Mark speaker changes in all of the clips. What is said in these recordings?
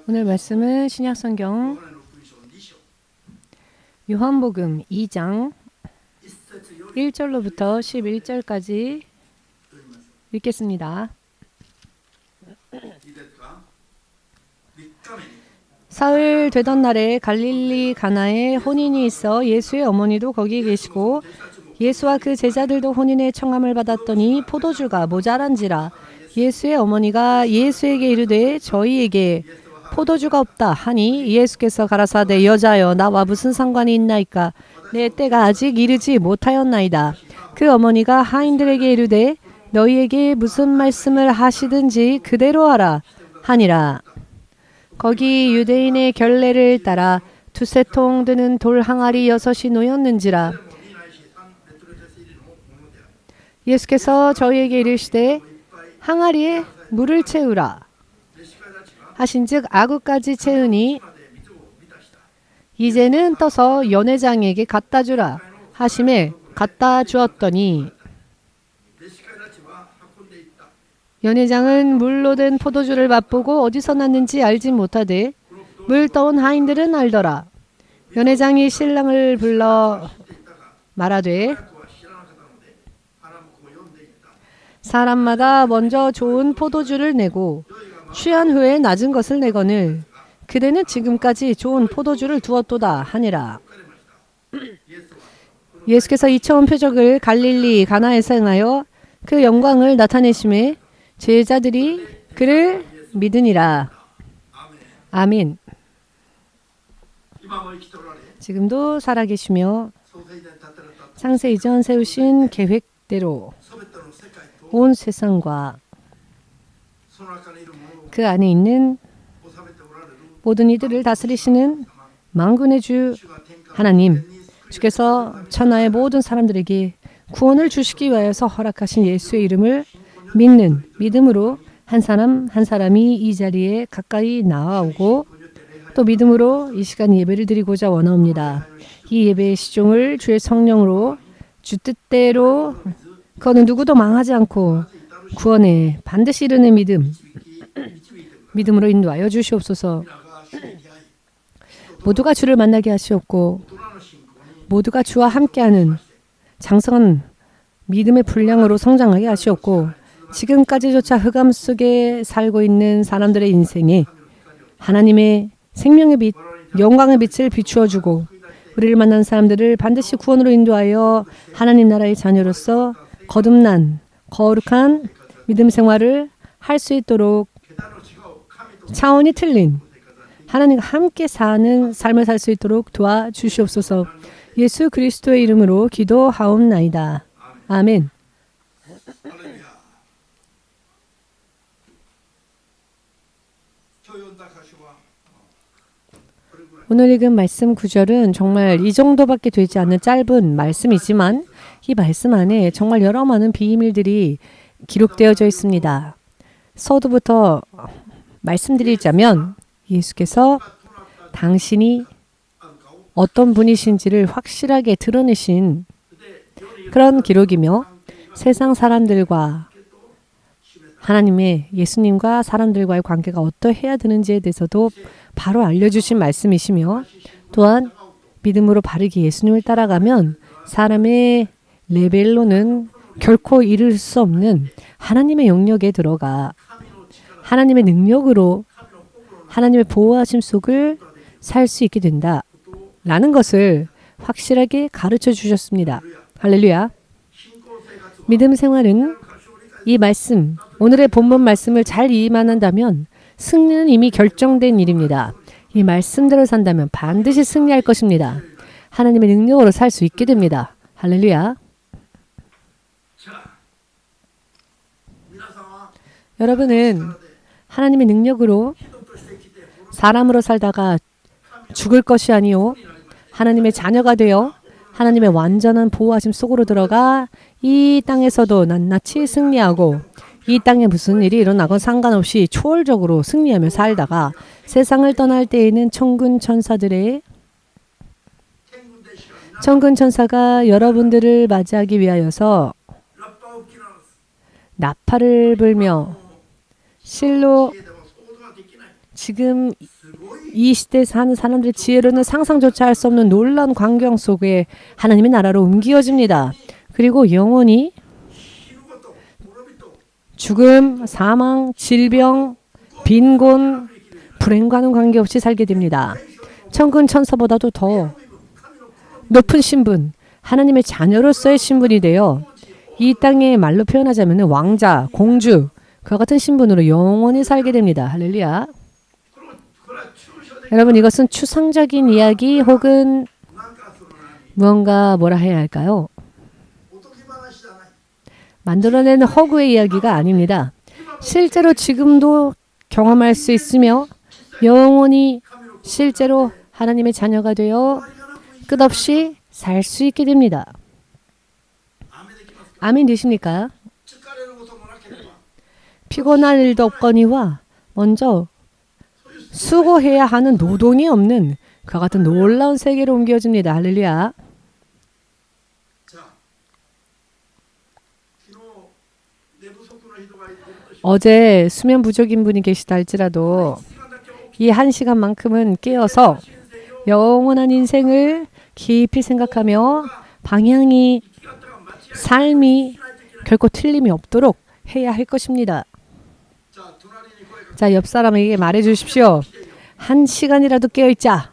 Speaker 1: 오늘 말씀은 신약성경 요한복음 2장 1절로부터 11절까지 읽겠습니다. 사흘 되던 날에 갈릴리 가나에 혼인이 있어 예수의 어머니도 거기 계시고 예수와 그 제자들도 혼인의 청함을 받았더니 포도주가 모자란지라 예수의 어머니가 예수에게 이르되 저희에게 포도주가 없다 하니 예수께서 가라사대 여자여 나와 무슨 상관이 있나이까 내 때가 아직 이르지 못하였나이다. 그 어머니가 하인들에게 이르되 너희에게 무슨 말씀을 하시든지 그대로 하라 하니라. 거기 유대인의 결례를 따라 두세 통 드는 돌 항아리 6이 놓였는지라. 예수께서 저희에게 이르시되 항아리에 물을 채우라 하신즉 아구까지 채우니 이제는 떠서 연회장에게 갖다 주라 하심에 갖다 주었더니 연회장은 물로 된 포도주를 맛보고 어디서 났는지 알지 못하되 물 떠온 하인들은 알더라. 연회장이 신랑을 불러 말하되 사람마다 먼저 좋은 포도주를 내고 취한 후에 낮은 것을 내거늘 그대는 지금까지 좋은 포도주를 두었도다 하니라. 예수께서 이처음 표적을 갈릴리 가나에서 행하여 그 영광을 나타내심에 제자들이 그를 믿으니라. 아멘. 지금도 살아계시며 창세 이전 세우신 계획대로 온 세상과 그 안에 있는 모든 이들을 다스리시는 만군의 주 하나님, 주께서 천하의 모든 사람들에게 구원을 주시기 위하여서 허락하신 예수의 이름을 믿는 믿음으로 한 사람 한 사람이 이 자리에 가까이 나아오고 또 믿음으로 이 시간 예배를 드리고자 원하옵니다. 이 예배의 시종을 주의 성령으로 주 뜻대로 그거는 누구도 망하지 않고 구원에 반드시 이르는 믿음으로 인도하여 주시옵소서. 모두가 주를 만나게 하시옵고 모두가 주와 함께하는 장성한 믿음의 분량으로 성장하게 하시옵고 지금까지조차 흑암 속에 살고 있는 사람들의 인생에 하나님의 생명의 빛, 영광의 빛을 비추어주고 우리를 만난 사람들을 반드시 구원으로 인도하여 하나님 나라의 자녀로서 거듭난 거룩한 믿음 생활을 할 수 있도록 차원이 틀린 하나님과 함께 사는 삶을 살 수 있도록 도와주시옵소서. 예수 그리스도의 이름으로 기도하옵나이다. 아멘. 오늘 읽은 말씀 구절은 정말 이 정도밖에 되지 않는 짧은 말씀이지만 이 말씀 안에 정말 여러 많은 비밀들이 기록되어져 있습니다. 서두부터 말씀드리자면 예수께서 당신이 어떤 분이신지를 확실하게 드러내신 그런 기록이며 세상 사람들과 하나님의 예수님과 사람들과의 관계가 어떠해야 되는지에 대해서도 바로 알려주신 말씀이시며 또한 믿음으로 바르게 예수님을 따라가면 사람의 레벨로는 결코 이룰 수 없는 하나님의 영역에 들어가 하나님의 능력으로 하나님의 보호하심 속을 살 수 있게 된다 라는 것을 확실하게 가르쳐 주셨습니다. 할렐루야. 믿음 생활은 이 말씀, 오늘의 본문 말씀을 잘 이해만 한다면 승리는 이미 결정된 일입니다. 이 말씀대로 산다면 반드시 승리할 것입니다. 하나님의 능력으로 살 수 있게 됩니다. 할렐루야. 여러분은 하나님의 능력으로 사람으로 살다가 죽을 것이 아니요 하나님의 자녀가 되어 하나님의 완전한 보호하심 속으로 들어가 이 땅에서도 낱낱이 승리하고 이 땅에 무슨 일이 일어나건 상관없이 초월적으로 승리하며 살다가 세상을 떠날 때에는 천군 천사가 여러분들을 맞이하기 위하여서 나팔을 불며 실로 지금 이 시대에 사는 사람들의 지혜로는 상상조차 할 수 없는 놀라운 광경 속에 하나님의 나라로 옮겨집니다. 그리고 영원히 죽음, 사망, 질병, 빈곤, 불행과는 관계없이 살게 됩니다. 천군 천사보다도 더 높은 신분, 하나님의 자녀로서의 신분이 되어 이 땅의 말로 표현하자면 왕자, 공주, 그와 같은 신분으로 영원히 살게 됩니다. 할렐루야. 여러분, 이것은 추상적인 이야기 혹은 무언가 뭐라 해야 할까요? 만들어낸 허구의 이야기가 아닙니다. 실제로 지금도 경험할 수 있으며 영원히 실제로 하나님의 자녀가 되어 끝없이 살 수 있게 됩니다. 아멘 되십니까? 피곤할 일도 없거니와 먼저 수고해야 하는 노동이 없는 그와 같은 놀라운 세계로 옮겨집니다. 할렐루야. 어제 수면 부족인 분이 계시다 할지라도 이 한 시간만큼은 깨어서 영원한 인생을 깊이 생각하며 방향이, 삶이 결코 틀림이 없도록 해야 할 것입니다. 자, 옆 사람에게 말해 주십시오. 한 시간이라도 깨어있자.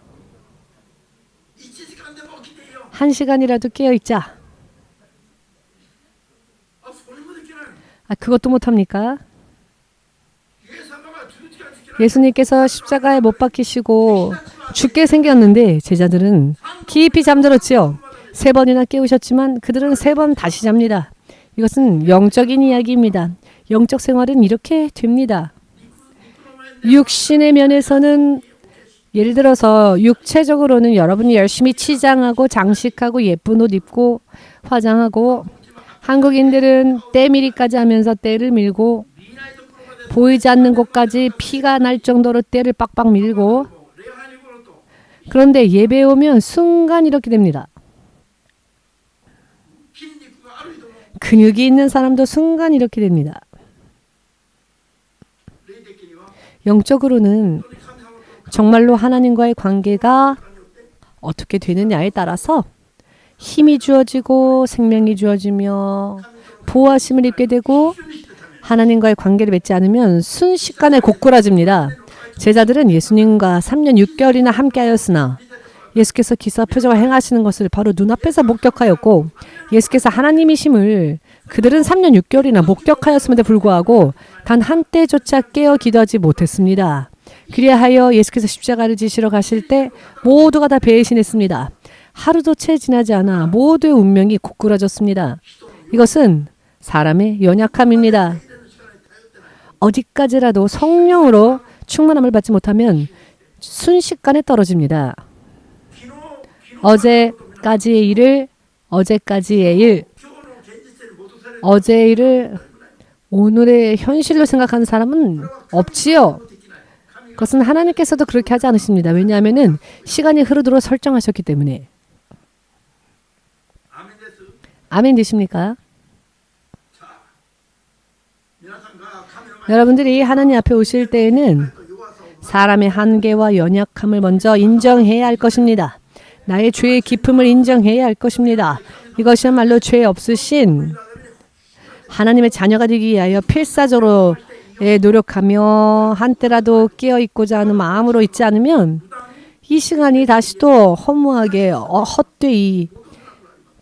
Speaker 1: 한 시간이라도 깨어있자. 그것도 못합니까? 예수님께서 십자가에 못 박히시고 죽게 생겼는데 제자들은 깊이 잠들었지요. 3번이나 깨우셨지만 그들은 3번 다시 잡니다. 이것은 영적인 이야기입니다. 영적 생활은 이렇게 됩니다. 육신의 면에서는 예를 들어서 육체적으로는 여러분이 열심히 치장하고 장식하고 예쁜 옷 입고 화장하고 한국인들은 때밀이까지 하면서 때를 밀고 보이지 않는 곳까지 피가 날 정도로 때를 빡빡 밀고 그런데 예배에 오면 순간 이렇게 됩니다. 근육이 있는 사람도 순간 이렇게 됩니다. 영적으로는 정말로 하나님과의 관계가 어떻게 되느냐에 따라서 힘이 주어지고 생명이 주어지며 보호하심을 입게 되고 하나님과의 관계를 맺지 않으면 순식간에 고꾸라집니다. 제자들은 예수님과 3년 6개월이나 함께하였으나 예수께서 기사 표적을 행하시는 것을 바로 눈앞에서 목격하였고 예수께서 하나님이심을 그들은 3년 6개월이나 목격하였음에도 불구하고 단 한때조차 깨어 기도하지 못했습니다. 그리하여 예수께서 십자가를 지시러 가실 때 모두가 다 배신했습니다. 하루도 채 지나지 않아 모두의 운명이 고꾸라졌습니다. 이것은 사람의 연약함입니다. 어디까지라도 성령으로 충만함을 받지 못하면 순식간에 떨어집니다. 어제까지의 일을 어제까지의 일, 어제의 일을 오늘의 현실로 생각하는 사람은 없지요. 그것은 하나님께서도 그렇게 하지 않으십니다. 왜냐하면 시간이 흐르도록 설정하셨기 때문에. 아멘 되십니까? 여러분들이 하나님 앞에 오실 때에는 사람의 한계와 연약함을 먼저 인정해야 할 것입니다. 나의 죄의 깊음을 인정해야 할 것입니다. 이것이야말로 죄 없으신 하나님의 자녀가 되기 위하여 필사적으로 노력하며 한때라도 깨어있고자 하는 마음으로 있지 않으면 이 시간이 다시 또 허무하게 헛되이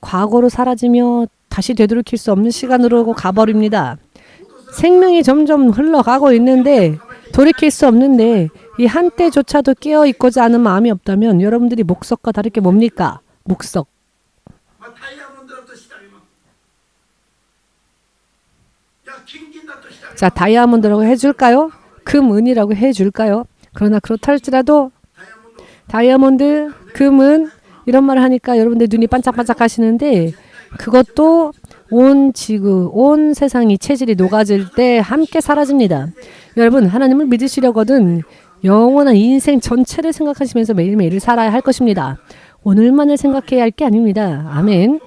Speaker 1: 과거로 사라지며 다시 되돌이킬 수 없는 시간으로 가버립니다. 생명이 점점 흘러가고 있는데 돌이킬 수 없는데 이 한때조차도 깨어있고자 하는 마음이 없다면 여러분들이 목석과 다를 게 뭡니까? 목석. 자, 다이아몬드라고 해줄까요? 금은이라고 해줄까요? 그러나 그렇다 할지라도 다이아몬드, 금은 이런 말을 하니까 여러분들 눈이 반짝반짝 하시는데 그것도 온 지구, 온 세상이 체질이 녹아질 때 함께 사라집니다. 여러분, 하나님을 믿으시려거든 영원한 인생 전체를 생각하시면서 매일매일을 살아야 할 것입니다. 오늘만을 생각해야 할 게 아닙니다. 아멘.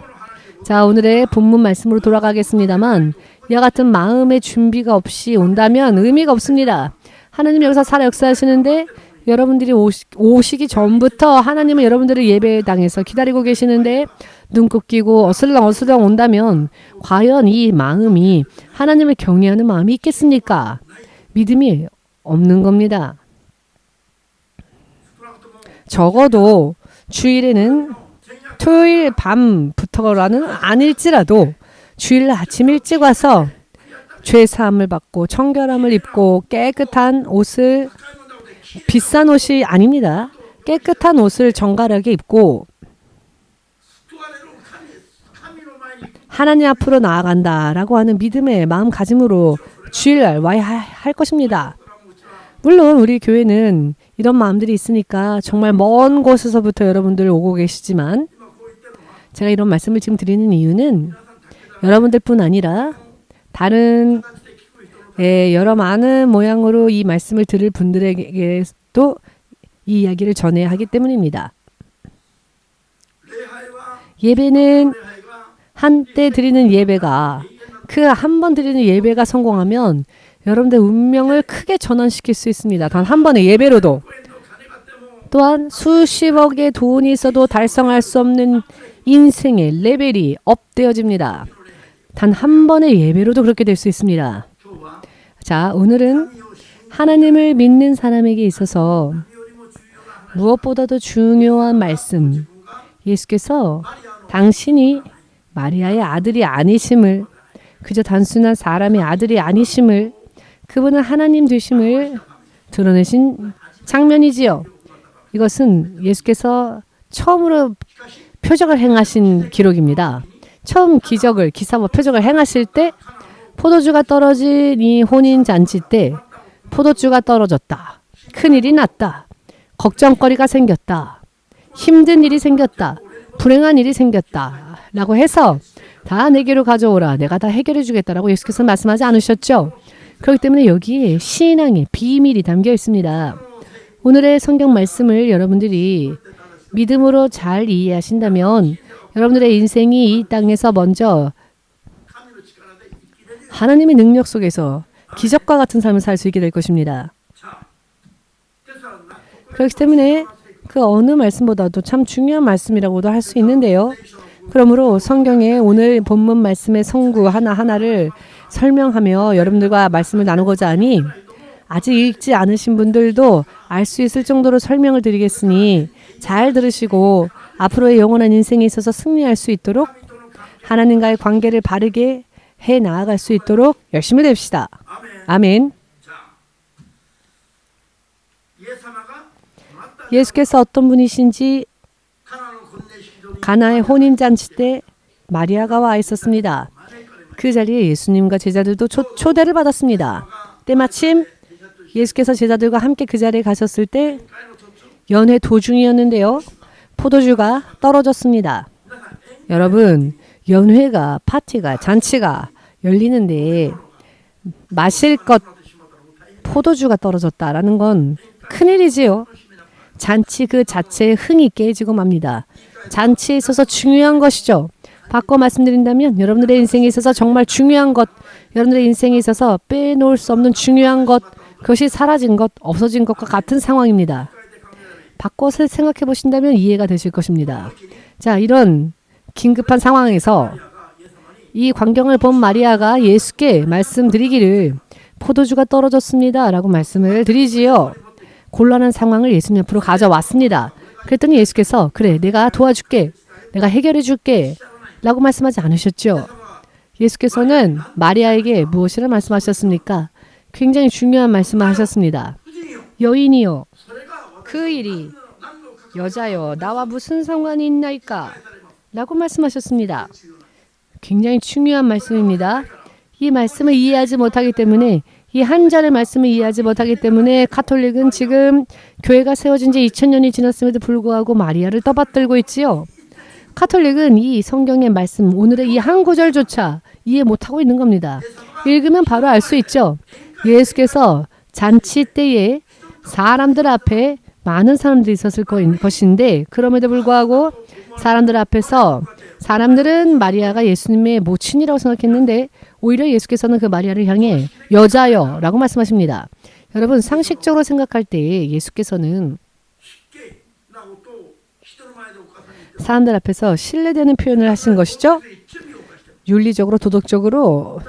Speaker 1: 자, 오늘의 본문 말씀으로 돌아가겠습니다만 이와 같은 마음의 준비가 없이 온다면 의미가 없습니다. 하나님 여기서 살아 역사하시는데 여러분들이 오시기 전부터 하나님은 여러분들을 예배당에서 기다리고 계시는데 눈곱 끼고 어슬렁어슬렁 온다면 과연 이 마음이 하나님을 경외하는 마음이 있겠습니까? 믿음이 없는 겁니다. 적어도 주일에는 토요일 밤부터라는 아닐지라도 주일 아침 일찍 와서 죄사함을 받고 청결함을 입고 깨끗한 옷을, 비싼 옷이 아닙니다. 깨끗한 옷을 정갈하게 입고 하나님 앞으로 나아간다라고 하는 믿음의 마음가짐으로 주일날 와야 할 것입니다. 물론 우리 교회는 이런 마음들이 있으니까 정말 먼 곳에서부터 여러분들 오고 계시지만 제가 이런 말씀을 지금 드리는 이유는 여러분들뿐 아니라 다른 여러 많은 모양으로 이 말씀을 들을 분들에게도 이 이야기를 전해야 하기 때문입니다. 예배는 한때 드리는 예배가 그 한 번 드리는 예배가 성공하면 여러분들 운명을 크게 전환시킬 수 있습니다. 단 한 번의 예배로도. 또한 수십억의 돈이 있어도 달성할 수 없는 인생의 레벨이 업되어집니다. 단 한 번의 예배로도 그렇게 될 수 있습니다. 자, 오늘은 하나님을 믿는 사람에게 있어서 무엇보다도 중요한 말씀, 예수께서 당신이 마리아의 아들이 아니심을, 그저 단순한 사람의 아들이 아니심을, 그분은 하나님 되심을 드러내신 장면이지요. 이것은 예수께서 처음으로 표적을 행하신 기록입니다. 처음 기사와 표적을 행하실 때 포도주가 떨어진 이 혼인잔치 때 포도주가 떨어졌다. 큰일이 났다. 걱정거리가 생겼다. 힘든 일이 생겼다. 불행한 일이 생겼다. 라고 해서 다 내게로 가져오라. 내가 다 해결해 주겠다라고 예수께서 말씀하지 않으셨죠? 그렇기 때문에 여기에 신앙의 비밀이 담겨 있습니다. 오늘의 성경 말씀을 여러분들이 믿음으로 잘 이해하신다면 여러분들의 인생이 이 땅에서 먼저 하나님의 능력 속에서 기적과 같은 삶을 살 수 있게 될 것입니다. 그렇기 때문에 그 어느 말씀보다도 참 중요한 말씀이라고도 할 수 있는데요. 그러므로 성경의 오늘 본문 말씀의 성구 하나하나를 설명하며 여러분들과 말씀을 나누고자 하니 아직 읽지 않으신 분들도 알 수 있을 정도로 설명을 드리겠으니 잘 들으시고 앞으로의 영원한 인생에 있어서 승리할 수 있도록 하나님과의 관계를 바르게 해 나아갈 수 있도록 열심히 됩시다. 아멘. 예수께서 어떤 분이신지 가나의 혼인잔치 때 마리아가 와 있었습니다. 그 자리에 예수님과 제자들도 초대를 받았습니다. 때마침 예수께서 제자들과 함께 그 자리에 가셨을 때 연회 도중이었는데요. 포도주가 떨어졌습니다. 여러분, 연회가, 파티가, 잔치가 열리는데 마실 것, 포도주가 떨어졌다라는 건 큰일이지요. 잔치 그 자체의 흥이 깨지고 맙니다. 잔치에 있어서 중요한 것이죠. 바꿔 말씀드린다면 여러분들의 인생에 있어서 정말 중요한 것, 여러분들의 인생에 있어서 빼놓을 수 없는 중요한 것, 그것이 사라진 것, 없어진 것과 같은 상황입니다. 바꿔서 생각해 보신다면 이해가 되실 것입니다. 자, 이런 긴급한 상황에서 이 광경을 본 마리아가 예수께 말씀드리기를 포도주가 떨어졌습니다 라고 말씀을 드리지요. 곤란한 상황을 예수님 앞으로 가져왔습니다. 그랬더니 예수께서 그래, 내가 도와줄게, 내가 해결해 줄게 라고 말씀하지 않으셨죠. 예수께서는 마리아에게 무엇이라 말씀하셨습니까? 굉장히 중요한 말씀을 하셨습니다. 여인이여, 그 일이 여자여 나와 무슨 상관이 있나이까? 라고 말씀하셨습니다. 굉장히 중요한 말씀입니다. 이 말씀을 이해하지 못하기 때문에, 이 한 절의 말씀을 이해하지 못하기 때문에 가톨릭은 지금 교회가 세워진 지 2000년이 지났음에도 불구하고 마리아를 떠받들고 있지요. 가톨릭은 이 성경의 말씀, 오늘의 이 한 구절조차 이해 못하고 있는 겁니다. 읽으면 바로 알 수 있죠. 예수께서 잔치 때에 사람들 앞에 많은 사람들이 있었을 것인데 그럼에도 불구하고 사람들 앞에서 사람들은 마리아가 예수님의 모친이라고 생각했는데 오히려 예수께서는 그 마리아를 향해 여자여 라고 말씀하십니다. 여러분 상식적으로 생각할 때 예수께서는 사람들 앞에서 신뢰되는 표현을 하신 것이죠. 윤리적으로 도덕적으로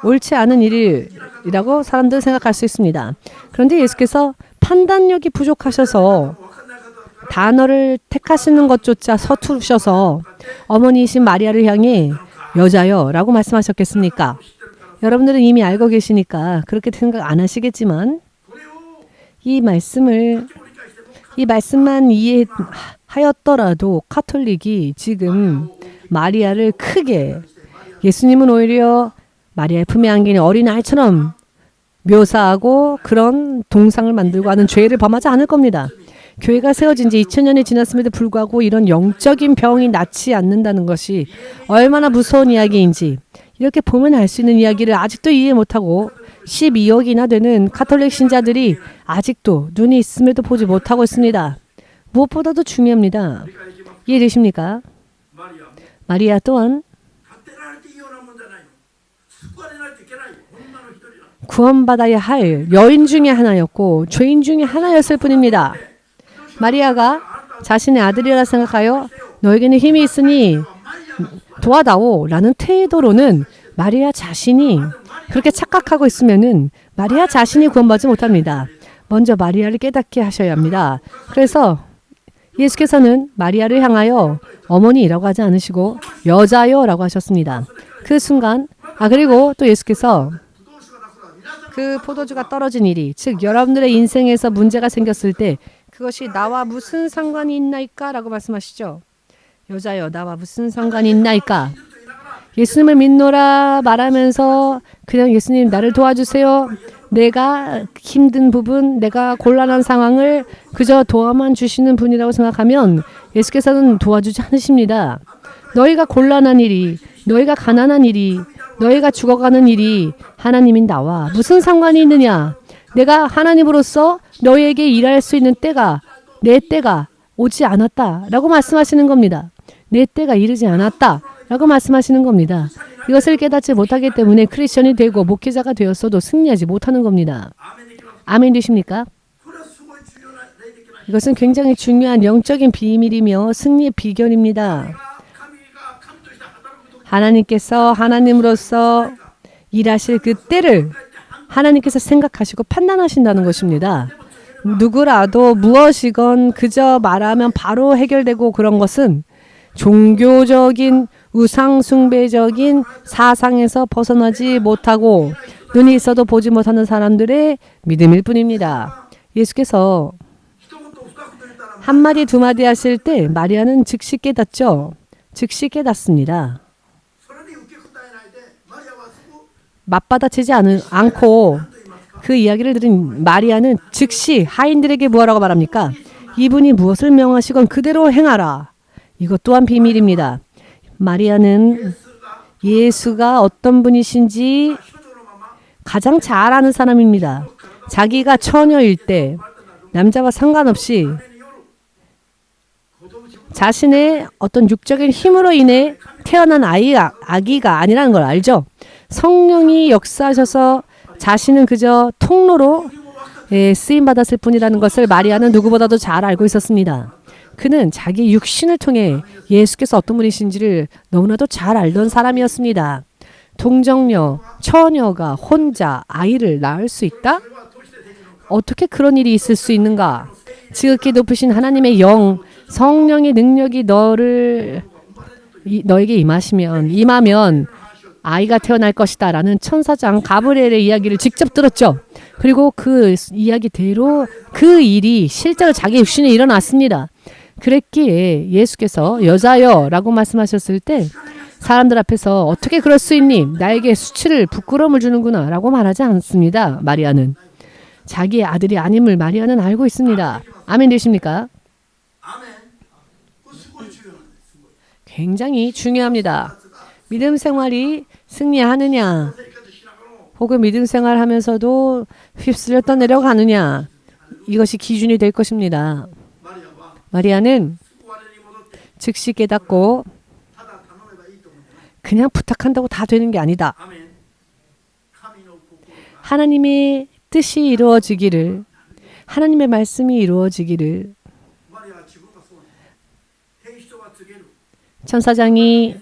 Speaker 1: 옳지 않은 일이라고 사람들은 생각할 수 있습니다. 그런데 예수께서 판단력이 부족하셔서 단어를 택하시는 것조차 서투르셔서 어머니이신 마리아를 향해 여자여 라고 말씀하셨겠습니까? 여러분들은 이미 알고 계시니까 그렇게 생각 안 하시겠지만 이 말씀만 이해하였더라도 카톨릭이 지금 마리아를 크게 예수님은 오히려 마리아의 품에 안기는 어린아이처럼 묘사하고 그런 동상을 만들고 하는 죄를 범하지 않을 겁니다. 교회가 세워진 지 2000년이 지났음에도 불구하고 이런 영적인 병이 낫지 않는다는 것이 얼마나 무서운 이야기인지 이렇게 보면 알 수 있는 이야기를 아직도 이해 못하고 12억이나 되는 카톨릭 신자들이 아직도 눈이 있음에도 보지 못하고 있습니다. 무엇보다도 중요합니다. 이해되십니까? 마리아 또한 구원받아야 할 여인 중에 하나였고 죄인 중에 하나였을 뿐입니다. 마리아가 자신의 아들이라 생각하여 너에게는 힘이 있으니 도와다오 라는 태도로는 마리아 자신이 그렇게 착각하고 있으면은 마리아 자신이 구원받지 못합니다. 먼저 마리아를 깨닫게 하셔야 합니다. 그래서 예수께서는 마리아를 향하여 어머니라고 하지 않으시고 여자여 라고 하셨습니다. 그 순간 그리고 또 예수께서 그 포도주가 떨어진 일이 즉 여러분들의 인생에서 문제가 생겼을 때 그것이 나와 무슨 상관이 있나이까 라고 말씀하시죠. 여자여 나와 무슨 상관이 있나이까. 예수님을 믿노라 말하면서 그냥 예수님 나를 도와주세요. 내가 힘든 부분, 내가 곤란한 상황을 그저 도와만 주시는 분이라고 생각하면 예수께서는 도와주지 않으십니다. 너희가 곤란한 일이, 너희가 가난한 일이, 너희가 죽어가는 일이 하나님이 나와 무슨 상관이 있느냐. 내가 하나님으로서 너희에게 일할 수 있는 때가 내 때가 오지 않았다 라고 말씀하시는 겁니다. 내 때가 이르지 않았다 라고 말씀하시는 겁니다. 이것을 깨닫지 못하기 때문에 크리스천이 되고 목회자가 되었어도 승리하지 못하는 겁니다. 아멘 되십니까? 이것은 굉장히 중요한 영적인 비밀이며 승리의 비결입니다. 하나님께서 하나님으로서 일하실 그 때를 하나님께서 생각하시고 판단하신다는 것입니다. 누구라도 무엇이건 그저 말하면 바로 해결되고 그런 것은 종교적인 우상숭배적인 사상에서 벗어나지 못하고 눈이 있어도 보지 못하는 사람들의 믿음일 뿐입니다. 예수께서 한마디 두마디 하실 때 마리아는 즉시 깨닫죠. 즉시 깨닫습니다. 맞받아치지 않고 그 이야기를 들은 마리아는 즉시 하인들에게 뭐라고 말합니까? 이분이 무엇을 명하시건 그대로 행하라. 이것 또한 비밀입니다. 마리아는 예수가 어떤 분이신지 가장 잘 아는 사람입니다. 자기가 처녀일 때 남자와 상관없이 자신의 어떤 육적인 힘으로 인해 태어난 아기가 아니라는 걸 알죠. 성령이 역사하셔서 자신은 그저 통로로 쓰임받았을 뿐이라는 것을 마리아는 누구보다도 잘 알고 있었습니다. 그는 자기 육신을 통해 예수께서 어떤 분이신지를 너무나도 잘 알던 사람이었습니다. 동정녀, 처녀가 혼자 아이를 낳을 수 있다? 어떻게 그런 일이 있을 수 있는가? 지극히 높으신 하나님의 영, 성령의 능력이 너에게 임하면 아이가 태어날 것이다 라는 천사장 가브리엘의 이야기를 직접 들었죠. 그리고 그 이야기대로 그 일이 실제로 자기 육신에 일어났습니다. 그랬기에 예수께서 여자여 라고 말씀하셨을 때 사람들 앞에서 어떻게 그럴 수 있니? 나에게 수치를 부끄러움을 주는구나 라고 말하지 않습니다. 마리아는. 자기의 아들이 아님을 마리아는 알고 있습니다. 아멘 되십니까? 굉장히 중요합니다. 믿음 생활이 승리하느냐 혹은 믿음 생활하면서도 휩쓸려 떠내려가느냐 이것이 기준이 될 것입니다. 마리아는 즉시 깨닫고 그냥 부탁한다고 다 되는 게 아니다. 하나님의 뜻이 이루어지기를, 하나님의 말씀이 이루어지기를 천사장이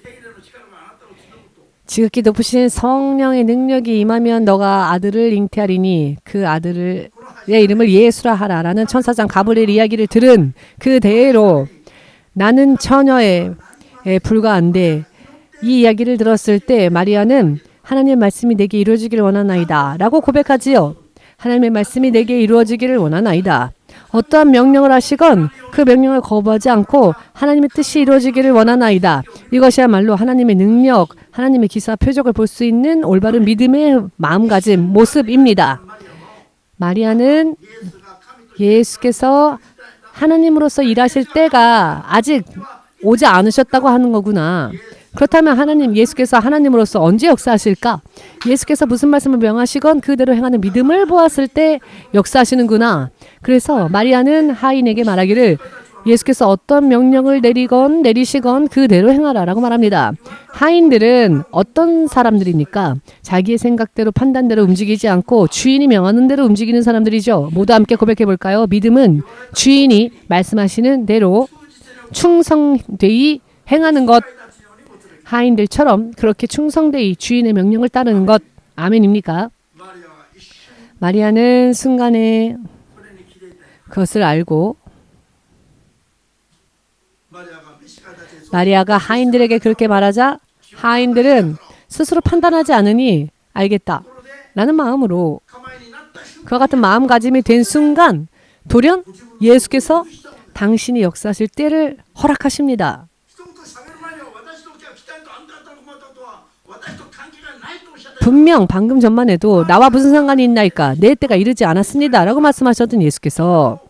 Speaker 1: 지극히 높으신 성령의 능력이 임하면 너가 아들을 잉태하리니 그 아들의 이름을 예수라 하라라는 천사장 가브리엘 이야기를 들은 그대로 나는 처녀에 불과한데 이 이야기를 들었을 때 마리아는 하나님의 말씀이 내게 이루어지기를 원하나이다 라고 고백하지요. 하나님의 말씀이 내게 이루어지기를 원하나이다. 어떠한 명령을 하시건 그 명령을 거부하지 않고 하나님의 뜻이 이루어지기를 원하나이다. 이것이야말로 하나님의 능력, 하나님의 기사 표적을 볼 수 있는 올바른 믿음의 마음가짐, 모습입니다. 마리아는 예수께서 하나님으로서 일하실 때가 아직 오지 않으셨다고 하는 거구나. 그렇다면 예수께서 하나님으로서 언제 역사하실까? 예수께서 무슨 말씀을 명하시건 그대로 행하는 믿음을 보았을 때 역사하시는구나. 그래서 마리아는 하인에게 말하기를 예수께서 어떤 명령을 내리시건 그대로 행하라 라고 말합니다. 하인들은 어떤 사람들입니까? 자기의 생각대로 판단대로 움직이지 않고 주인이 명하는 대로 움직이는 사람들이죠. 모두 함께 고백해 볼까요? 믿음은 주인이 말씀하시는 대로 충성되이 행하는 것. 하인들처럼 그렇게 충성되이 주인의 명령을 따르는 것. 아멘입니까? 마리아는 순간에 그것을 알고 마리아가 하인들에게 그렇게 말하자 하인들은 스스로 판단하지 않으니 알겠다 라는 마음으로 그와 같은 마음가짐이 된 순간 돌연 예수께서 당신이 역사하실 때를 허락하십니다. 분명 방금 전만 해도 나와 무슨 상관이 있나이까 내 때가 이르지 않았습니다 라고 말씀하셨던 예수께서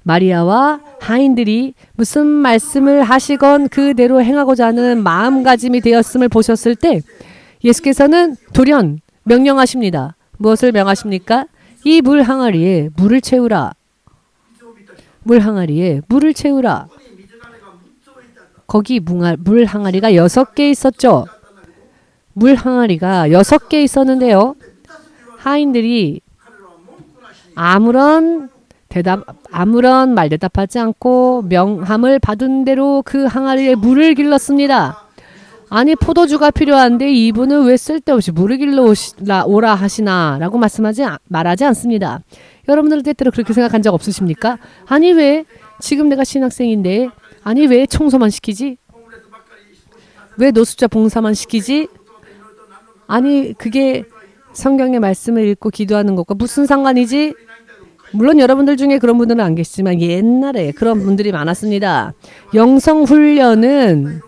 Speaker 1: 마리아와 하인들이 무슨 말씀을 하시건 그대로 행하고자 하는 마음가짐이 되었음을 보셨을 때 예수께서는 돌연 명령하십니다. 무엇을 명하십니까? 이 물 항아리에 물을 채우라. 물 항아리에 물을 채우라. 거기 물 항아리가 6개 있었죠. 물 항아리가 6개 있었는데요. 하인들이 아무런 말 대답하지 않고 명함을 받은 대로 그 항아리에 물을 길렀습니다. 아니 포도주가 필요한데 이분은 왜 쓸데없이 물을 길러 오라 하시나 라고 말하지 않습니다. 여러분들 때때로 그렇게 생각한 적 없으십니까? 아니 왜 지금 내가 신학생인데 아니 왜 청소만 시키지? 왜 노숙자 봉사만 시키지? 아니 그게 성경의 말씀을 읽고 기도하는 것과 무슨 상관이지? 물론 여러분들 중에 그런 분들은 안 계시지만 옛날에 그런 분들이 많았습니다. 영성훈련을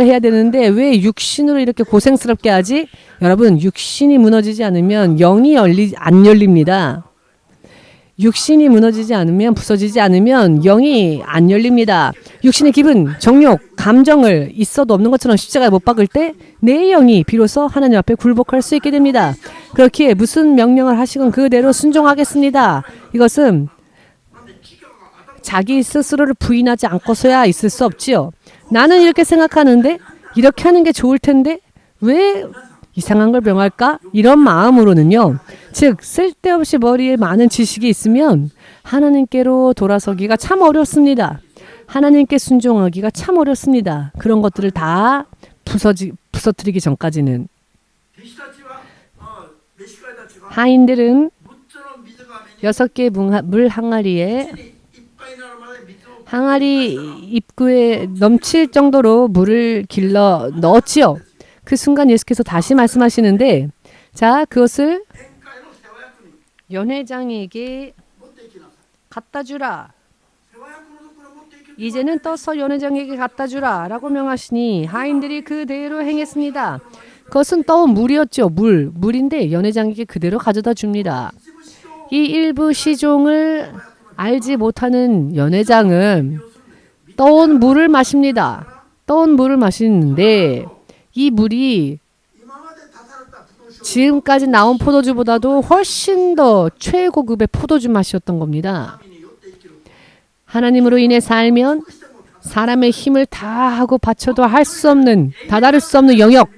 Speaker 1: 해야 되는데 왜 육신으로 이렇게 고생스럽게 하지? 여러분 육신이 무너지지 않으면 영이 안 열립니다. 육신이 무너지지 않으면 부서지지 않으면 영이 안 열립니다. 육신의 기분, 정욕, 감정을 있어도 없는 것처럼 십자가에 못 박을 때 내 영이 비로소 하나님 앞에 굴복할 수 있게 됩니다. 그렇기에 무슨 명령을 하시건 그대로 순종하겠습니다. 이것은 자기 스스로를 부인하지 않고서야 있을 수 없지요. 나는 이렇게 생각하는데 이렇게 하는 게 좋을 텐데 왜 이상한 걸 명할까? 이런 마음으로는요. 즉 쓸데없이 머리에 많은 지식이 있으면 하나님께로 돌아서기가 참 어렵습니다. 하나님께 순종하기가 참 어렵습니다. 그런 것들을 다 부서뜨리기 전까지는. 하인들은 6개의 물 항아리에 항아리 입구에 넘칠 정도로 물을 길러 넣었지요. 그 순간 예수께서 다시 말씀하시는데 자 그것을 연회장에게 갖다 주라. 이제는 떠서 연회장에게 갖다 주라 라고 명하시니 하인들이 그대로 행했습니다. 그것은 떠온 물이었죠. 물인데 연회장에게 그대로 가져다 줍니다. 이 일부 시종을 알지 못하는 연회장은 떠온 물을 마십니다. 떠온 물을 마시는데 이 물이 지금까지 나온 포도주보다도 훨씬 더 최고급의 포도주 맛이었던 겁니다. 하나님으로 인해 살면 사람의 힘을 다하고 바쳐도 할 수 없는, 다다를 수 없는 영역,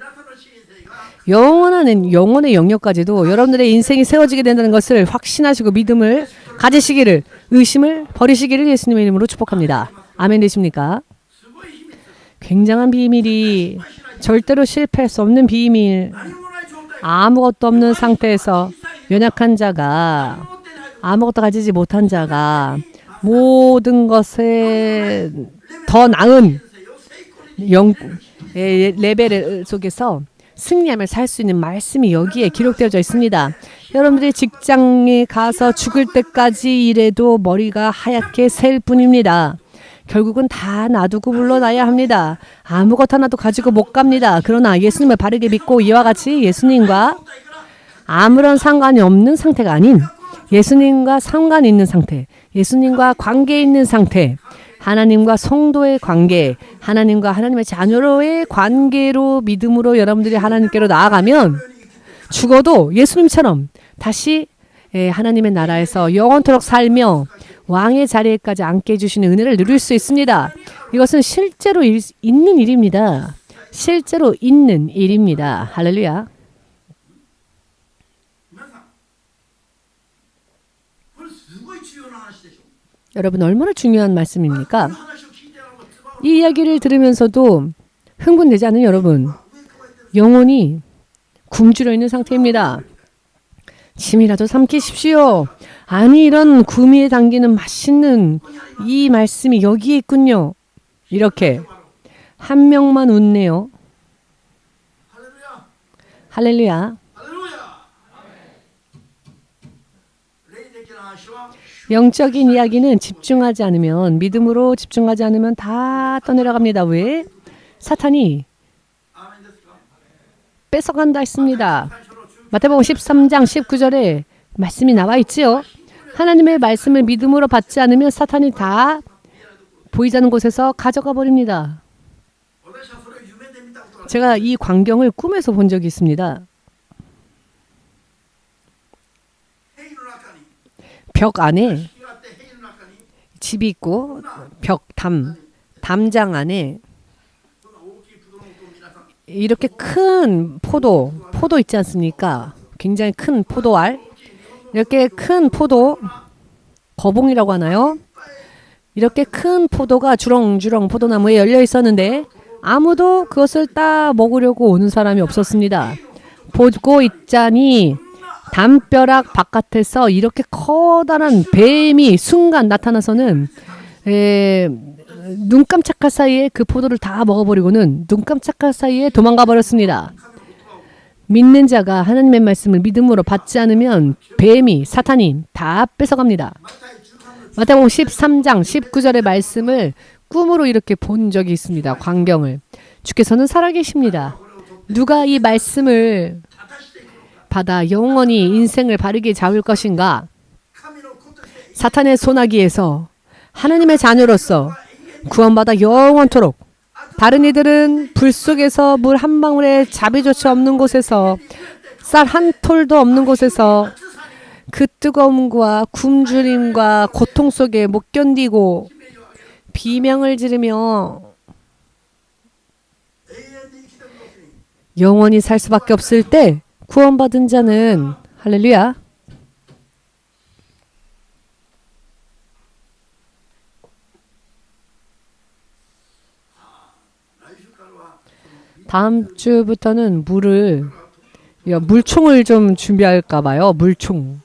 Speaker 1: 영혼의 영역까지도 여러분들의 인생이 세워지게 된다는 것을 확신하시고 믿음을 가지시기를, 의심을 버리시기를 예수님의 이름으로 축복합니다. 아멘 되십니까? 굉장한 비밀이, 절대로 실패할 수 없는 비밀. 아무것도 없는 상태에서 연약한 자가, 아무것도 가지지 못한 자가 모든 것에 더 나은 레벨 속에서 승리하며 살 수 있는 말씀이 여기에 기록되어져 있습니다. 여러분들이 직장에 가서 죽을 때까지 일해도 머리가 하얗게 셀 뿐입니다. 결국은 다 놔두고 물러나야 합니다. 아무것 하나도 가지고 못 갑니다. 그러나 예수님을 바르게 믿고 이와 같이 예수님과 아무런 상관이 없는 상태가 아닌 예수님과 상관이 있는 상태, 예수님과 관계 있는 상태, 하나님과 성도의 관계, 하나님과 하나님의 자녀로의 관계로 믿음으로 여러분들이 하나님께로 나아가면 죽어도 예수님처럼 다시 하나님의 나라에서 영원토록 살며 왕의 자리에까지 앉게 해주시는 은혜를 누릴 수 있습니다. 이것은 실제로 있는 일입니다. 실제로 있는 일입니다. 할렐루야. 여러분 얼마나 중요한 말씀입니까? 이 이야기를 들으면서도 흥분되지 않은 여러분, 영혼이 굶주려 있는 상태입니다. 침이라도 삼키십시오. 아니 이런 구미에 담기는 맛있는 이 말씀이 여기에 있군요. 이렇게 한 명만 웃네요. 할렐루야. 영적인 이야기는 집중하지 않으면, 믿음으로 집중하지 않으면 다 떠내려갑니다. 왜? 사탄이 뺏어간다 했습니다. 마태복음 13장 19절에 말씀이 나와 있지요. 하나님의 말씀을 믿음으로 받지 않으면 사탄이 다 보이지 않는 곳에서 가져가 버립니다. 제가 이 광경을 꿈에서 본 적이 있습니다. 벽 안에 집이 있고 담장 안에 이렇게 큰 포도 있지 않습니까? 굉장히 큰 포도알, 이렇게 큰 포도, 거봉이라고 하나요? 이렇게 큰 포도가 주렁주렁 포도나무에 열려 있었는데 아무도 그것을 따 먹으려고 오는 사람이 없었습니다. 보고 있자니 담벼락 바깥에서 이렇게 커다란 뱀이 순간 나타나서는 눈 깜짝할 사이에 그 포도를 다 먹어버리고는 눈 깜짝할 사이에 도망가 버렸습니다. 믿는 자가 하나님의 말씀을 믿음으로 받지 않으면 뱀이, 사탄이 다 뺏어갑니다. 마태복음 13장 19절의 말씀을 꿈으로 이렇게 본 적이 있습니다. 광경을. 주께서는 살아계십니다. 누가 이 말씀을 받아 영원히 인생을 바르게 잡을 것인가? 사탄의 소나기에서 하나님의 자녀로서 구원받아 영원토록, 다른 이들은 불 속에서 물 한 방울의 자비조차 없는 곳에서, 쌀 한 톨도 없는 곳에서 그 뜨거움과 굶주림과 고통 속에 못 견디고 비명을 지르며 영원히 살 수밖에 없을 때 구원받은 자는, 할렐루야, 다음 주부터는 물총을 좀 준비할까 봐요. 물총.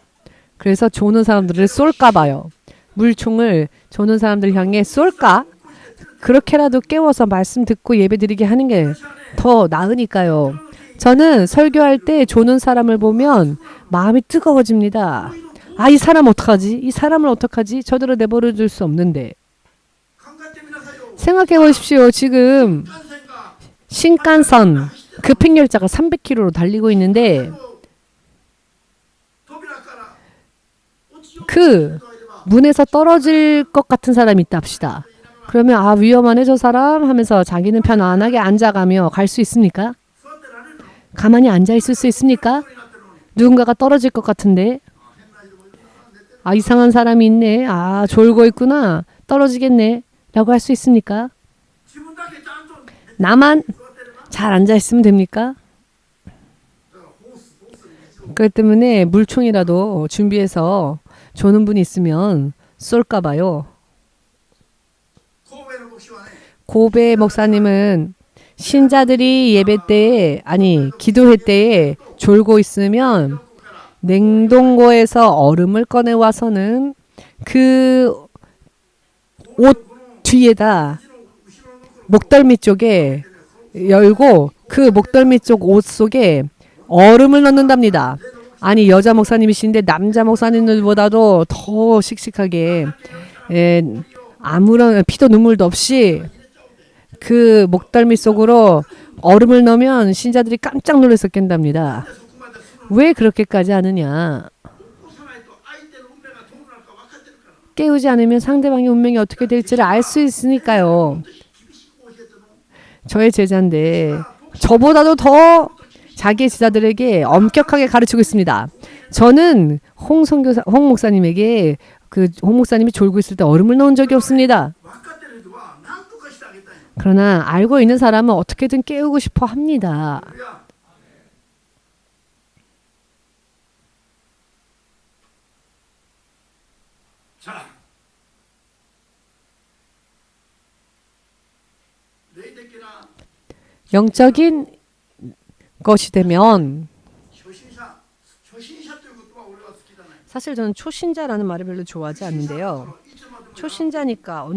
Speaker 1: 그래서 조는 사람들을 쏠까 봐요. 물총을 조는 사람들 향해 쏠까? 그렇게라도 깨워서 말씀 듣고 예배드리게 하는 게 더 나으니까요. 저는 설교할 때 조는 사람을 보면 마음이 뜨거워집니다. 아, 이 사람 어떡하지? 이 사람을 어떡하지? 저들을 내버려 둘 수 없는데. 생각해 보십시오. 지금 신칸선 급행열차가 300km로 달리고 있는데 그 문에서 떨어질 것 같은 사람이 있다 합시다. 그러면 아, 위험하네 저 사람 하면서 자기는 편안하게 앉아가며 갈 수 있습니까? 가만히 앉아 있을 수 있습니까? 누군가가 떨어질 것 같은데, 아, 이상한 사람이 있네, 아, 졸고 있구나, 떨어지겠네 라고 할 수 있습니까? 나만 잘 앉아 있으면 됩니까? 그렇기 때문에 물총이라도 준비해서 조는 분이 있으면 쏠까 봐요. 고베 목사님은 신자들이 예배 때에 아니 기도회 때에 졸고 있으면 냉동고에서 얼음을 꺼내 와서는 그 옷 뒤에다 목덜미 쪽에 열고 그 목덜미 쪽 옷 속에 얼음을 넣는답니다. 아니 여자 목사님이신데 남자 목사님들보다도 더 씩씩하게 아무런 피도 눈물도 없이 그 목덜미 속으로 얼음을 넣으면 신자들이 깜짝 놀라서 깬답니다. 왜 그렇게까지 하느냐? 깨우지 않으면 상대방의 운명이 어떻게 될지를 알 수 있으니까요. 저의 제자인데 저보다도 더 자기의 제자들에게 엄격하게 가르치고 있습니다. 저는 홍 목사님에게 홍 목사님이 졸고 있을 때 얼음을 넣은 적이 없습니다. 그러나 알고 있는 사람은 어떻게든 깨우고 싶어 합니다. 영적인 것이 되면 사실 저는 초신자라는 말을 별로 좋아하지 않는데요. 초신자니까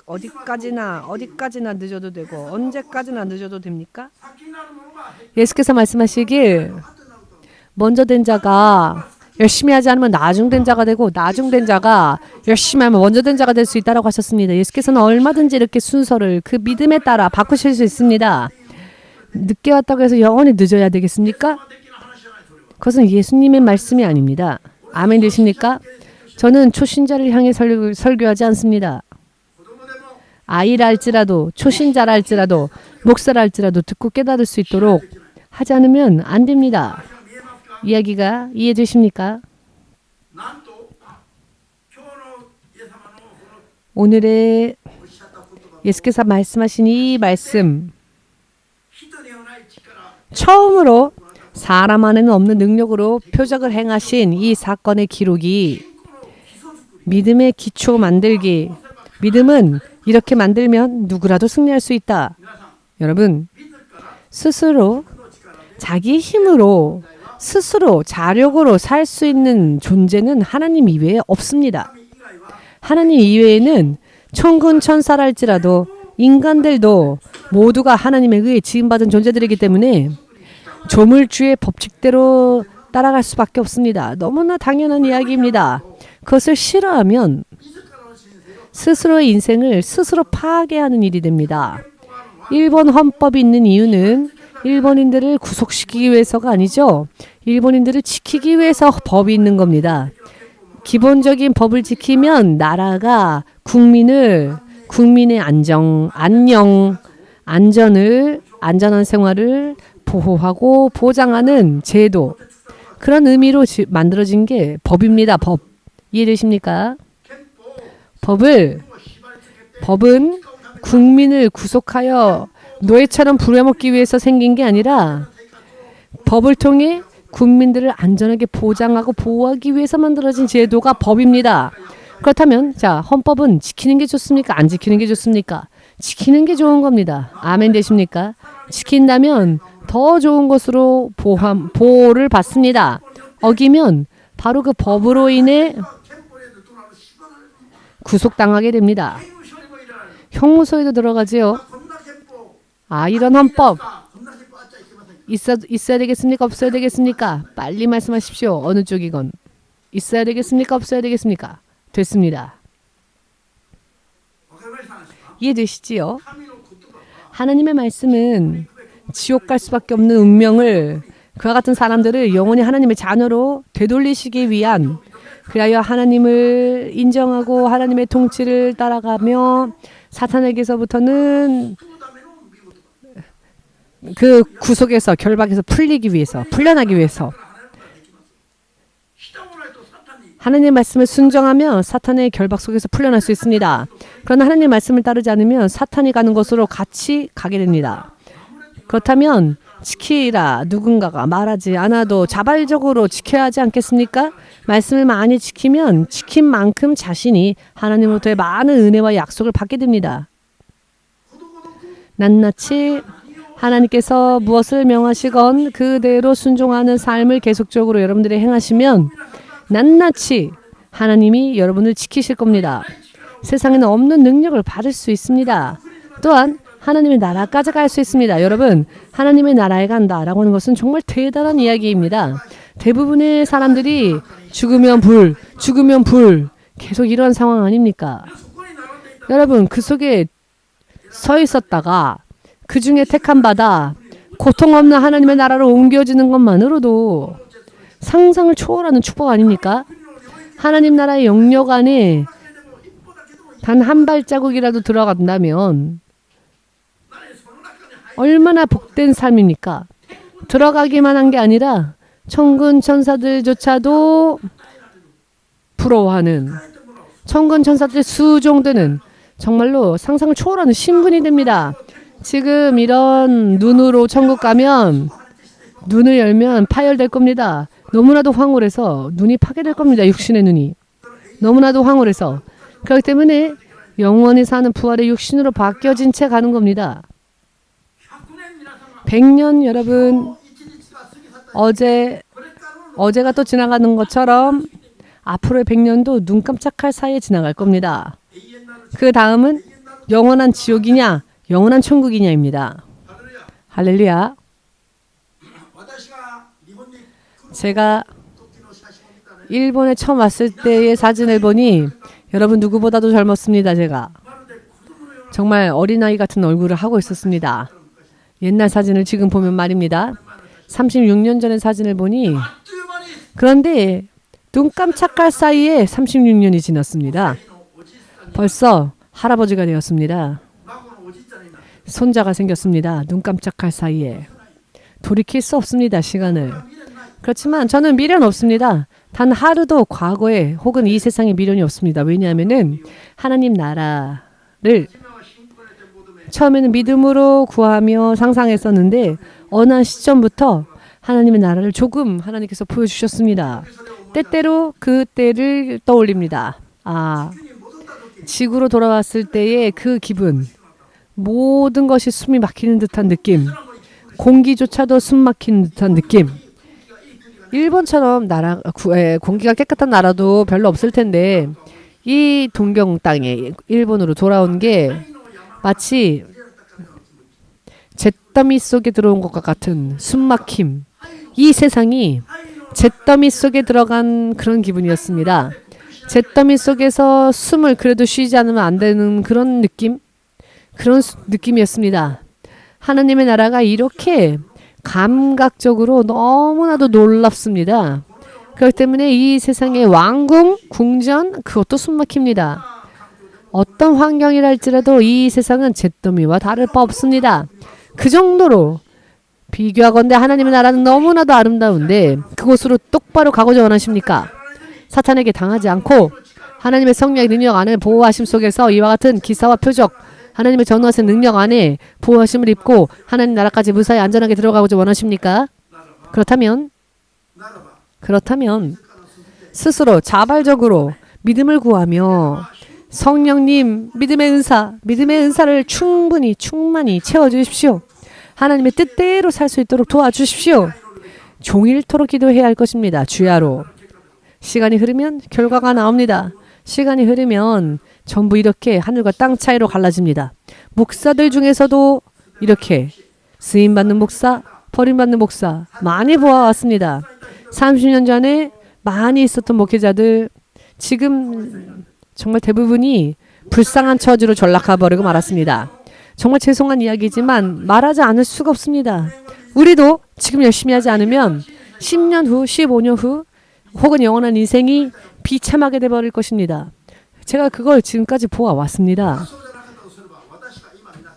Speaker 1: 어디까지나 늦어도 되고 언제까지나 늦어도 됩니까? 예수께서 말씀하시길 먼저 된 자가 열심히 하지 않으면 나중된 자가 되고 나중된 자가 열심히 하면 먼저 된 자가 될 수 있다고 하셨습니다. 예수께서는 얼마든지 이렇게 순서를 그 믿음에 따라 바꾸실 수 있습니다. 늦게 왔다고 해서 영원히 늦어야 되겠습니까? 그것은 예수님의 말씀이 아닙니다. 아멘 되십니까? 저는 초신자를 향해 설교하지 않습니다. 아이랄지라도 초신자랄지라도 목사랄지라도 듣고 깨달을 수 있도록 하지 않으면 안 됩니다. 이야기가 이해되십니까? 오늘의 예수께서 말씀하신 이 말씀 처음으로 사람 안에는 없는 능력으로 표적을 행하신 이 사건의 기록이 믿음의 기초 만들기. 믿음은 이렇게 만들면 누구라도 승리할 수 있다. 여러분, 스스로 자기 힘으로 스스로 자력으로 살 수 있는 존재는 하나님 이외에 없습니다. 하나님 이외에는 천군 천사랄지라도 인간들도 모두가 하나님에 의해 지음받은 존재들이기 때문에 조물주의 법칙대로 따라갈 수밖에 없습니다. 너무나 당연한 이야기입니다. 그것을 싫어하면 스스로의 인생을 스스로 파괴하는 일이 됩니다. 일본 헌법이 있는 이유는 일본인들을 구속시키기 위해서가 아니죠. 일본인들을 지키기 위해서 법이 있는 겁니다. 기본적인 법을 지키면 나라가 국민의 안전한 생활을 보호하고 보장하는 제도, 그런 의미로 만들어진 게 법입니다. 법. 이해되십니까? 법은 국민을 구속하여 노예처럼 부려먹기 위해서 생긴 게 아니라 법을 통해 국민들을 안전하게 보장하고 보호하기 위해서 만들어진 제도가 법입니다. 그렇다면 헌법은 지키는 게 좋습니까? 안 지키는 게 좋습니까? 지키는 게 좋은 겁니다. 아멘 되십니까? 지킨다면 더 좋은 것으로 보호를 받습니다. 어기면 바로 그 법으로 인해 구속당하게 됩니다. 형무소에도 들어가지요. 이런 헌법 있어야 되겠습니까? 없어야 되겠습니까? 빨리 말씀하십시오. 어느 쪽이건. 있어야 되겠습니까? 없어야 되겠습니까? 됐습니다. 이해되시지요? 하나님의 말씀은 지옥 갈 수밖에 없는 운명을, 그와 같은 사람들을 영원히 하나님의 자녀로 되돌리시기 위한, 그리하여 하나님을 인정하고 하나님의 통치를 따라가며 사탄에게서부터는 그 구속에서 결박에서 풀려나기 위해서 하나님의 말씀을 순종하며 사탄의 결박 속에서 풀려날 수 있습니다. 그러나 하나님의 말씀을 따르지 않으면 사탄이 가는 곳으로 같이 가게 됩니다. 그렇다면 지키라. 누군가가 말하지 않아도 자발적으로 지켜야 하지 않겠습니까? 말씀을 많이 지키면 지킨 만큼 자신이 하나님으로부터의 많은 은혜와 약속을 받게 됩니다. 낱낱이 하나님께서 무엇을 명하시건 그대로 순종하는 삶을 계속적으로 여러분들이 행하시면 낱낱이 하나님이 여러분을 지키실 겁니다. 세상에는 없는 능력을 받을 수 있습니다. 또한 하나님의 나라까지 갈 수 있습니다. 여러분, 하나님의 나라에 간다라고 하는 것은 정말 대단한 이야기입니다. 대부분의 사람들이 죽으면 불 계속 이런 상황 아닙니까? 여러분, 그 속에 서 있었다가 그 중에 택함 받아 고통 없는 하나님의 나라로 옮겨지는 것만으로도 상상을 초월하는 축복 아닙니까? 하나님 나라의 영역 안에 단 한 발자국이라도 들어간다면 얼마나 복된 삶입니까? 들어가기만 한 게 아니라 천군 천사들조차도 부러워하는, 천군 천사들의 수종되는, 정말로 상상을 초월하는 신분이 됩니다. 지금 이런 눈으로 천국 가면 눈을 열면 파열될 겁니다. 너무나도 황홀해서 눈이 파괴될 겁니다. 육신의 눈이. 너무나도 황홀해서. 그렇기 때문에 영원히 사는 부활의 육신으로 바뀌어진 채 가는 겁니다. 100년 여러분, 어제가 또 지나가는 것처럼 앞으로의 100년도 눈 깜짝할 사이에 지나갈 겁니다. 그 다음은 영원한 지옥이냐 영원한 천국이냐입니다. 할렐루야. 제가 일본에 처음 왔을 때의 사진을 보니 여러분 누구보다도 젊었습니다. 제가 정말 어린아이 같은 얼굴을 하고 있었습니다. 옛날 사진을 지금 보면 말입니다. 36년 전의 사진을 보니, 그런데 눈 깜짝할 사이에 36년이 지났습니다. 벌써 할아버지가 되었습니다. 손자가 생겼습니다. 눈 깜짝할 사이에. 돌이킬 수 없습니다. 시간을. 그렇지만 저는 미련 없습니다. 단 하루도 과거에 혹은 이 세상에 미련이 없습니다. 왜냐하면은 하나님 나라를 처음에는 믿음으로 구하며 상상했었는데 어느 한 시점부터 하나님의 나라를 조금 하나님께서 보여주셨습니다. 때때로 그 때를 떠올립니다. 지구로 돌아왔을 때의 그 기분, 모든 것이 숨이 막히는 듯한 느낌, 공기조차도 숨 막히는 듯한 느낌. 일본처럼 공기가 깨끗한 나라도 별로 없을 텐데 이 동경 땅에 일본으로 돌아온 게 마치 잿더미 속에 들어온 것과 같은 숨막힘. 이 세상이 잿더미 속에 들어간 그런 기분이었습니다. 잿더미 속에서 숨을 그래도 쉬지 않으면 안 되는 그런 느낌? 그런 느낌이었습니다. 하나님의 나라가 이렇게 감각적으로 너무나도 놀랍습니다. 그렇기 때문에 이 세상의 왕궁, 궁전, 그것도 숨막힙니다. 어떤 환경이랄지라도 이 세상은 잿더미와 다를 바 없습니다. 그 정도로 비교하건대 하나님의 나라는 너무나도 아름다운데 그곳으로 똑바로 가고자 원하십니까? 사탄에게 당하지 않고 하나님의 성령의 능력 안에 보호하심 속에서 이와 같은 기사와 표적, 하나님의 전우하신 능력 안에 보호하심을 입고 하나님 나라까지 무사히 안전하게 들어가고자 원하십니까? 그렇다면 스스로 자발적으로 믿음을 구하며 성령님 믿음의 은사를 충만히 채워주십시오. 하나님의 뜻대로 살 수 있도록 도와주십시오. 종일토록 기도해야 할 것입니다. 주야로. 시간이 흐르면 결과가 나옵니다. 시간이 흐르면 전부 이렇게 하늘과 땅 차이로 갈라집니다. 목사들 중에서도 이렇게 쓰임받는 목사, 버림받는 목사 많이 보아왔습니다. 30년 전에 많이 있었던 목회자들 지금 정말 대부분이 불쌍한 처지로 전락해버리고 말았습니다. 정말 죄송한 이야기지만 말하지 않을 수가 없습니다. 우리도 지금 열심히 하지 않으면 10년 후, 15년 후 혹은 영원한 인생이 비참하게 돼버릴 것입니다. 제가 그걸 지금까지 보아왔습니다.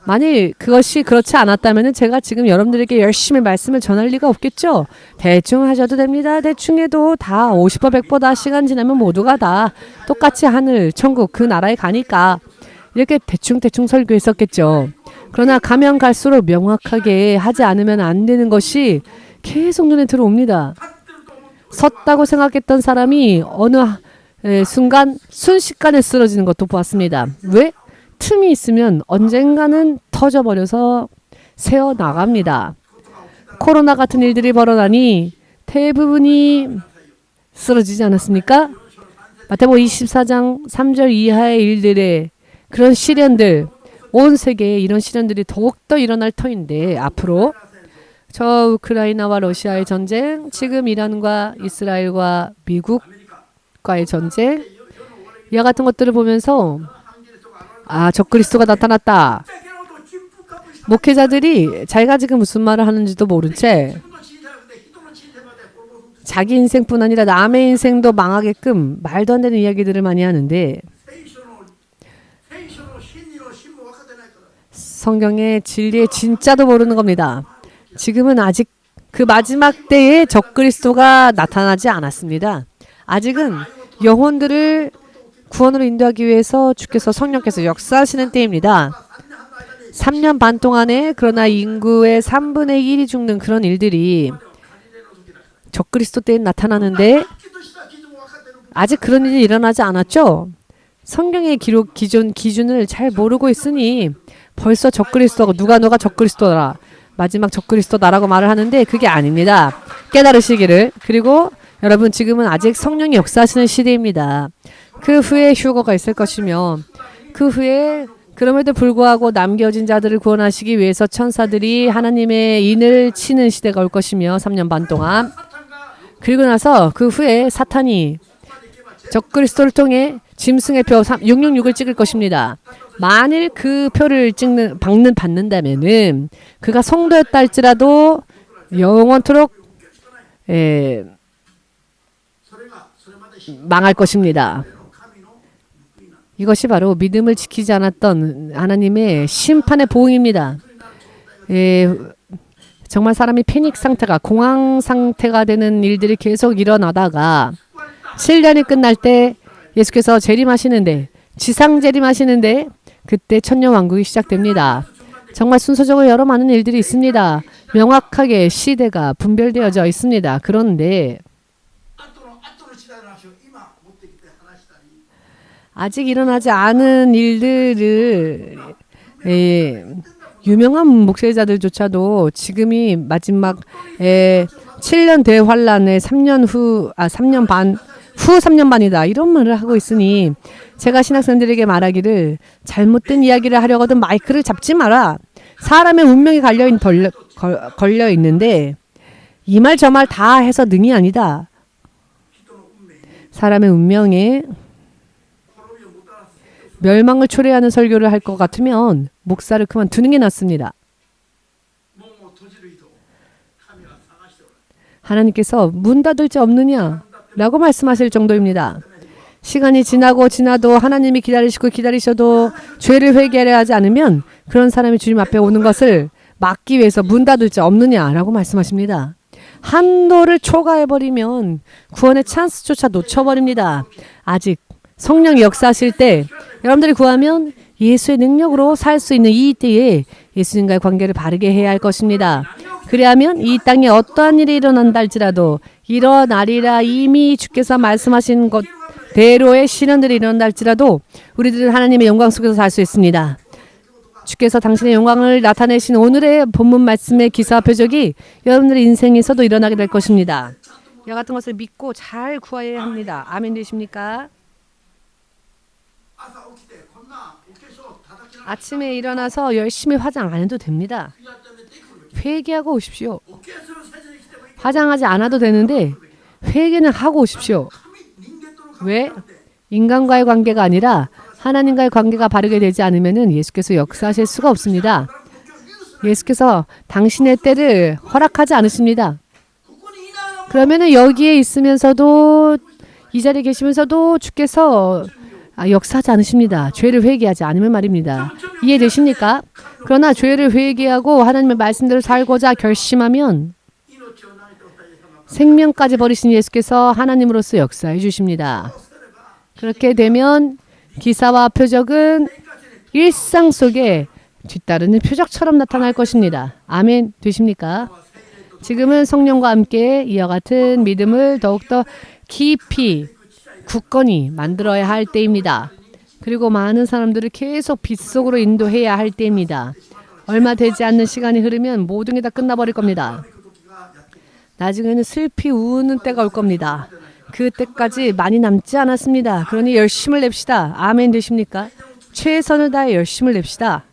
Speaker 1: 만일 그것이 그렇지 않았다면 제가 지금 여러분들에게 열심히 말씀을 전할 리가 없겠죠. 대충 하셔도 됩니다. 대충 해도 다 50% 100% 다 시간 지나면 모두가 다 똑같이 하늘, 천국 그 나라에 가니까 이렇게 대충 설교했었겠죠. 그러나 가면 갈수록 명확하게 하지 않으면 안 되는 것이 계속 눈에 들어옵니다. 섰다고 생각했던 사람이 어느 순간 순식간에 쓰러지는 것도 보았습니다. 왜? 틈이 있으면 언젠가는 터져버려서 새어나갑니다. 코로나 같은 일들이 벌어나니 대부분이 쓰러지지 않았습니까? 마태복음 24장 3절 이하의 일들의 그런 시련들, 온 세계에 이런 시련들이 더욱더 일어날 터인데 앞으로 저 우크라이나와 러시아의 전쟁, 지금 이란과 이스라엘과 미국과의 전쟁, 이와 같은 것들을 보면서 적그리스도가 나타났다. 목회자들이 자기가 지금 무슨 말을 하는지도 모른 채 자기 인생뿐 아니라 남의 인생도 망하게끔 말도 안 되는 이야기들을 많이 하는데 성경의 진리의 진짜도 모르는 겁니다. 지금은 아직 그 마지막 때에 적그리스도가 나타나지 않았습니다. 아직은 영혼들을 구원으로 인도하기 위해서 주께서 성령께서 역사하시는 때입니다. 3년 반 동안에 그러나 인구의 3분의 1이 죽는 그런 일들이 적그리스도 때에 나타나는데 아직 그런 일이 일어나지 않았죠? 성경의 기록 기준을 잘 모르고 있으니 벌써 적그리스도가 너가 적그리스도라 마지막 적그리스도다라고 말을 하는데 그게 아닙니다. 깨달으시기를. 그리고 여러분 지금은 아직 성령이 역사하시는 시대입니다. 그 후에 휴거가 있을 것이며 그 후에 그럼에도 불구하고 남겨진 자들을 구원하시기 위해서 천사들이 하나님의 인을 치는 시대가 올 것이며 3년 반 동안 그리고 나서 그 후에 사탄이 적그리스도를 통해 짐승의 표 666을 찍을 것입니다. 만일 그 표를 받는다면은 그가 성도였다 할지라도 영원토록 망할 것입니다. 이것이 바로 믿음을 지키지 않았던 하나님의 심판의 보응입니다. 정말 사람이 패닉 상태가 공황 상태가 되는 일들이 계속 일어나다가 7년이 끝날 때 예수께서 재림하시는데 지상 재림하시는데 그때 천년왕국이 시작됩니다. 정말 순서적으로 여러 많은 일들이 있습니다. 명확하게 시대가 분별되어져 있습니다. 그런데 아직 일어나지 않은 일들을 유명한 목회자들조차도 지금이 마지막 7년 대환란의 3년 반 후 3년 반이다 이런 말을 하고 있으니 제가 신학생들에게 말하기를 잘못된 이야기를 하려거든 마이크를 잡지 마라. 사람의 운명이 걸려 있는데 이 말 저 말 다 해서 능이 아니다. 사람의 운명에 멸망을 초래하는 설교를 할 것 같으면 목사를 그만두는 게 낫습니다. 하나님께서 문 닫을 자 없느냐? 라고 말씀하실 정도입니다. 시간이 지나도 하나님이 기다리셔도 죄를 회개하려 하지 않으면 그런 사람이 주님 앞에 오는 것을 막기 위해서 문 닫을 자 없느냐라고 말씀하십니다. 한도를 초과해버리면 구원의 찬스조차 놓쳐버립니다. 아직 성령이 역사하실 때 여러분들이 구하면 예수의 능력으로 살 수 있는 이 때에 예수님과의 관계를 바르게 해야 할 것입니다. 그래야면 이 땅에 어떠한 일이 일어난다 할지라도 일어나리라 이미 주께서 말씀하신 것대로의 시련들이 일어난다 할지라도 우리들은 하나님의 영광 속에서 살 수 있습니다. 주께서 당신의 영광을 나타내신 오늘의 본문 말씀의 기사와 표적이 여러분들의 인생에서도 일어나게 될 것입니다. 이와 같은 것을 믿고 잘 구해야 합니다. 아멘 되십니까? 아침에 일어나서 열심히 화장 안 해도 됩니다. 회개하고 오십시오. 화장하지 않아도 되는데 회개는 하고 오십시오. 왜? 인간과의 관계가 아니라 하나님과의 관계가 바르게 되지 않으면 예수께서 역사하실 수가 없습니다. 예수께서 당신의 때를 허락하지 않으십니다. 그러면 여기에 있으면서도 이 자리에 계시면서도 주께서 역사하지 않으십니다. 죄를 회개하지 않으면 말입니다. 이해되십니까? 그러나 죄를 회개하고 하나님의 말씀대로 살고자 결심하면 생명까지 버리신 예수께서 하나님으로서 역사해 주십니다. 그렇게 되면 기사와 표적은 일상 속에 뒤따르는 표적처럼 나타날 것입니다. 아멘 되십니까? 지금은 성령과 함께 이와 같은 믿음을 더욱더 깊이 굳건히 만들어야 할 때입니다. 그리고 많은 사람들을 계속 빛 속으로 인도해야 할 때입니다. 얼마 되지 않는 시간이 흐르면 모든 게 다 끝나버릴 겁니다. 나중에는 슬피 우는 때가 올 겁니다. 그 때까지 많이 남지 않았습니다. 그러니 열심을 냅시다. 아멘 되십니까? 최선을 다해 열심을 냅시다.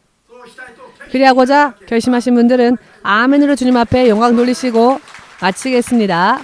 Speaker 1: 그리하고자 결심하신 분들은 아멘으로 주님 앞에 영광 돌리시고 마치겠습니다.